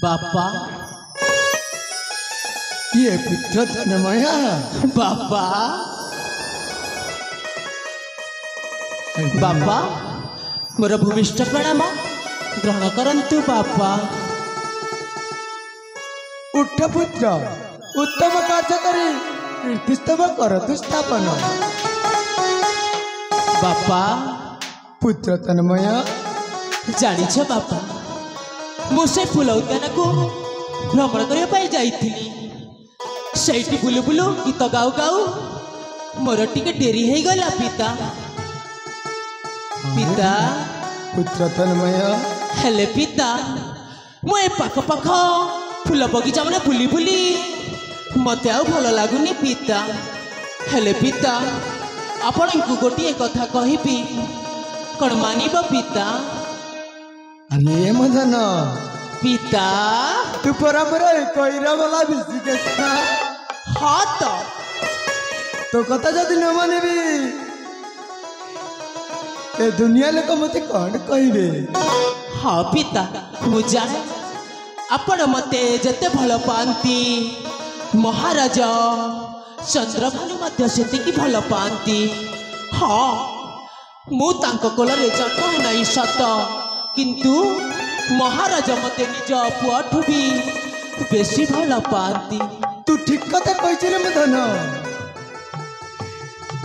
बापा ये पुत्र तन्मया बापा बापा मोर भूमिष्ठ प्रणाम ग्रहण करंतु बापा। उठ पुत्र उत्तम कार्य करी कीर्तिस्तव करतु स्थापन। बापा पुत्र तन्मया जानिछ बापा मुझे फूल उद्यान को भ्रमण करने जाइथिली सेठी बुलु बुलु गीत गाऊ गाऊ मोर टिके डेरी हो गला पिता। पिता पुत्र तन्मया हेले पिता मुझे पाख पाख फूल बगीचा मैंने बुली बुली मत आ भल लगुनि पिता। हेले पिता आपण को गोटे कथा कहबी कौन मानिब पिता? अरे मदन पिता तू परंपरा कईरा वाला बिसी हाँ तो कथा जदि न मानिबी ए दुनिया लोक मते कौन कहबे? हाँ पिता मुझे आपण मते जते भल पाती महाराज चंद्रभानु मध्य सेतिकी भल पाती। हाँ मु तांको कोलरे जन्म नहीं सत किंतु महाराज मते निज पुआठु भी बेसी भल पाती। तू ठीक कथा कहिछ रे मदन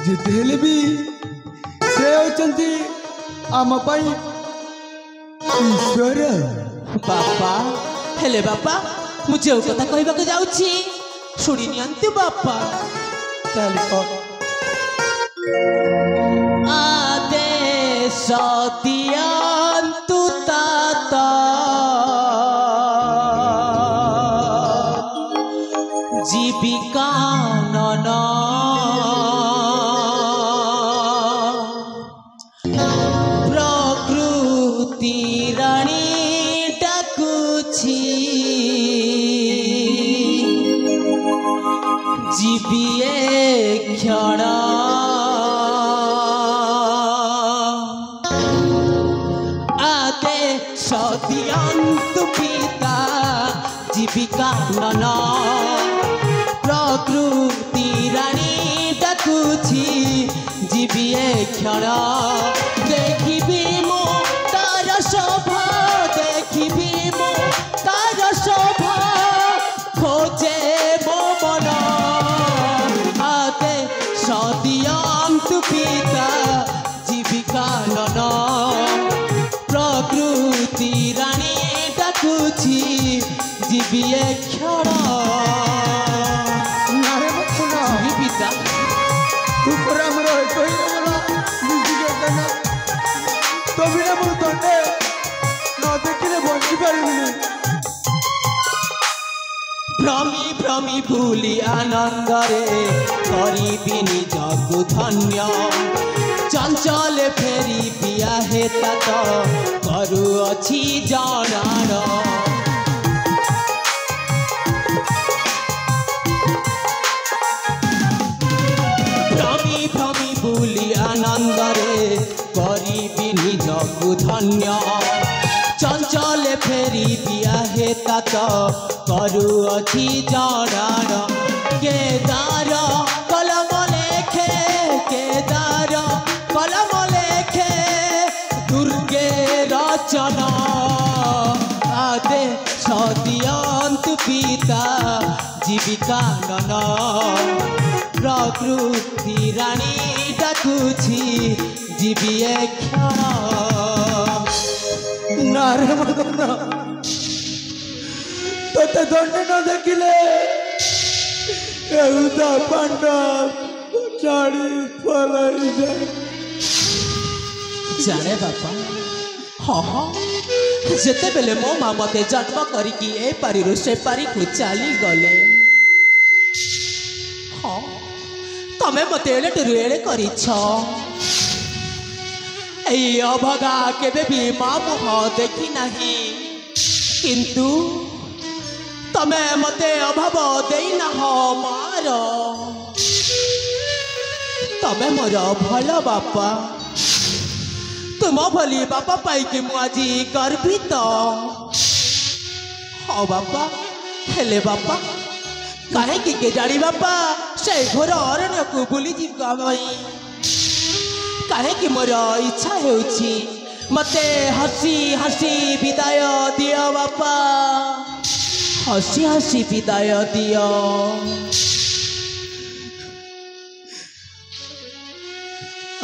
जिते हेले भी से होचंती आम पाई ईश्वर। बापा हेले बापा मुझे ओ कथा कहबाक जाउछि सुनि नियंतु बापा। आदेश दियंतु ताता जीविका नन प्रकृति रानी डाकुछि जीविए क्षण आते सदियंतु पिता जीविका नन प्रकृति रानी डाकुछि जीविए क्षण देखिबी मो तार शोभा देखिबी मो तार शोभा खोजे मो मन आते सदियंतु पिता जीविका नन प्रकृति रानी डाकुछि जीविए क्षण। नारे मत पिता तू पर हमरो कहि हमरा बिसी के तो बिना मोर दंडे न देखिले बंची पारिबिनी। भ्रमी भ्रमी भूली आनंद रे करीबी निजकु धन्य चंचल फेरी पिया हेता तो करुअछि जनार। भ्रमी भ्रमी भूली आनंद रे करीबी निजकु धन्य चंचल फेरी पिया हेता तो करुअछि जनार। केदार कलम लेखे केदार कलम लेखे दुर्गे रचना आदे सदियंतु पिता जीविका नन प्रकृति रानी डाकुछि जीविए क्षण। नारे मदन तोते दंडे न देखिले एउदा पांडव चाड़ी पलाई जाए। जाने बापा हाँ हाँ जेते बेले मो माँ मते जन्म करिकी ए पारिरु से पारी को चली गले हाँ तमे मते एले टुरु एले करिछ एई अभगा केबे भी माँ मुह देखी नाही किंतु तमे मते अभाव देई ना मार तमे मोर भल बापा तुम भली बापा पाई कि मु आज गर्वित हाँ बापा हेले बापा कहीं के जानी बापा से घोर अरण्य को बुली जीवा कहीं मोर इच्छा होउछि मते हसी हसी विदाय दियो बापा हसी हसी विदाय दियो।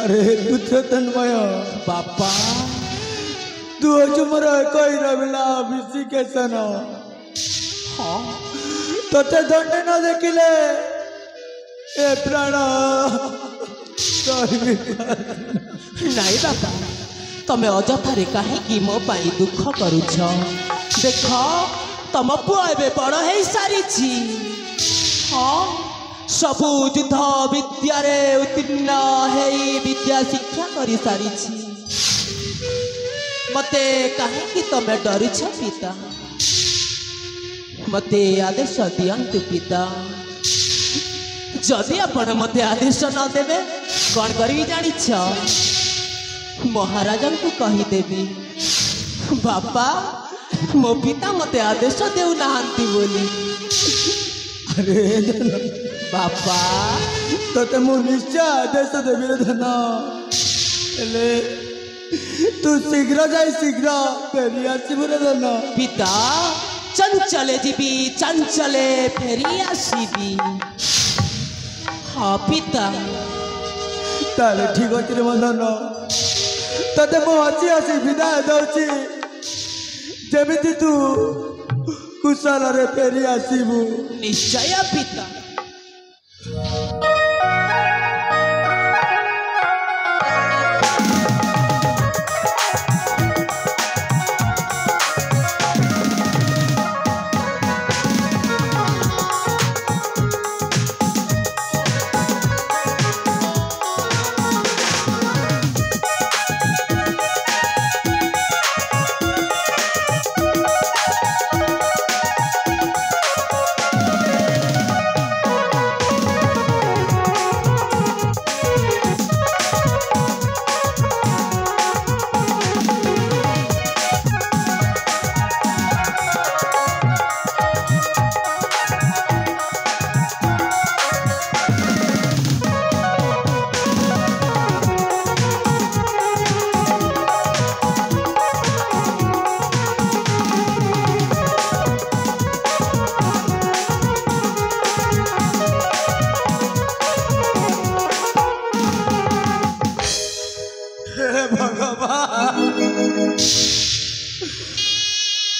अरे पुत्र तन्मय बापा तू आज मोर कई रविला बिसी के सन हाँ तोते दंडे न देखिले ए प्राण नहीं बापा तमें अजथारे कहीं मो पाई दुख करुछ देख तम पुआ ए बड़ हो सारी हाँ सबु युद्ध विद्यार उत्तीर्ण है विद्या शिक्षा कर सारी मते कहीं तमें डरुछ पिता मते आदेश दियंतु पिता जदि आपण मते आदेश न देवे कौन करी जानिछ महाराजन को कहीदेवी बापा मो पिता मते आदेश देउ नाहंती बोली। अरे बापा तोते मु निश्चय आदेश देवी रे धन हेले तू शीघ्र जाई शीघ्र फेरी आसीबु रे धन। पिता चंचले जीवी चंचले फेरी आसीबी। हाँ पिता ताले ठीक अच्छे रे धन तते मु हसी हसी विदाय दउची जेमिति तू कुशल रे फेरी आसीबु। निश्चय पिता।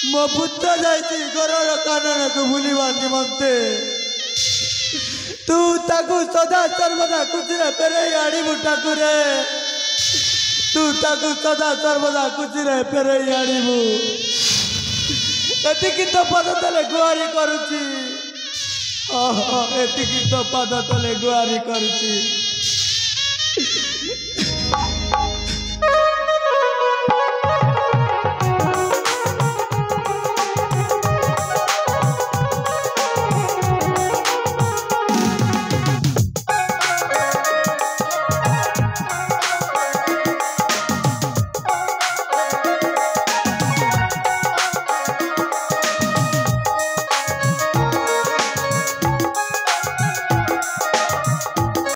मो पुत्र जाइती घर कानन को भूलिबा निमंते तू ताकू सदा सर्वदा खुशी फेरे आड़बू ठाकुरे तू ताकू सदा सर्वदा खुशी फेरे आड़बू एतिकी तो पद तले गुहारी करुची एतिकी तो पद तले गुहारी करुची।